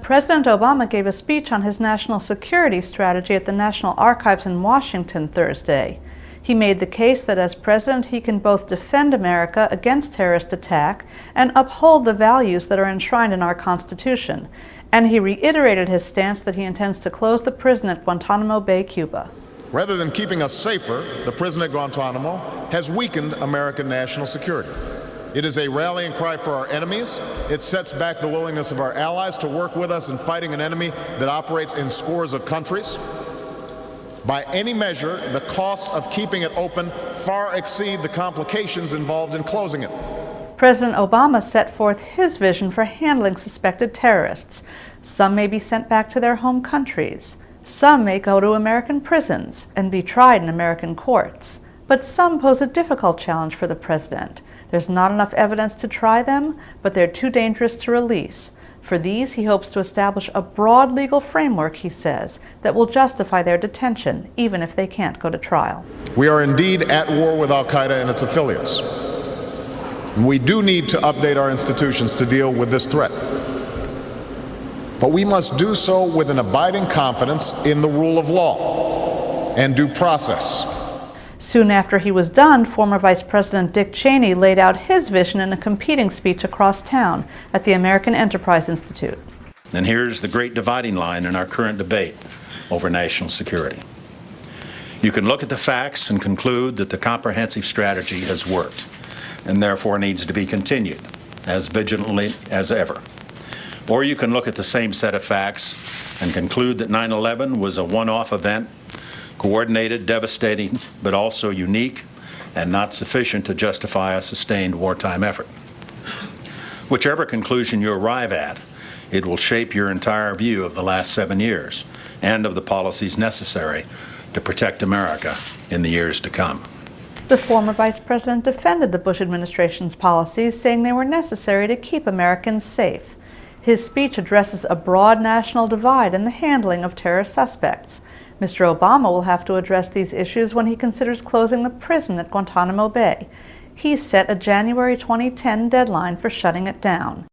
President Obama gave a speech on his national security strategy at the National Archives in Washington Thursday. He made the case that as president he can both defend America against terrorist attack and uphold the values that are enshrined in our Constitution. And he reiterated his stance that he intends to close the prison at Guantanamo Bay, Cuba. Rather than keeping us safer, the prison at Guantanamo has weakened American national security. It is a rallying cry for our enemies. It sets back the willingness of our allies to work with us in fighting an enemy that operates in scores of countries. By any measure, the cost of keeping it open far exceed the complications involved in closing it. President Obama set forth his vision for handling suspected terrorists. Some may be sent back to their home countries. Some may go to American prisons and be tried in American courts. But some pose a difficult challenge for the president. There's not enough evidence to try them, but they're too dangerous to release. For these, he hopes to establish a broad legal framework, he says, that will justify their detention, even if they can't go to trial. We are indeed at war with al-Qaeda and its affiliates. We do need to update our institutions to deal with this threat. But we must do so with an abiding confidence in the rule of law and due process. Soon after he was done, former Vice President Dick Cheney laid out his vision in a competing speech across town at the American Enterprise Institute. And here's the great dividing line in our current debate over national security. You can look at the facts and conclude that the comprehensive strategy has worked and therefore needs to be continued as vigilantly as ever. Or you can look at the same set of facts and conclude that 9/11 was a one-off event, coordinated, devastating, but also unique and not sufficient to justify a sustained wartime effort. Whichever conclusion you arrive at, it will shape your entire view of the last 7 years and of the policies necessary to protect America in the years to come. The former vice president defended the Bush administration's policies, saying they were necessary to keep Americans safe. His speech addresses a broad national divide in the handling of terror suspects. Mr. Obama will have to address these issues when he considers closing the prison at Guantanamo Bay. He's set a January 2010 deadline for shutting it down.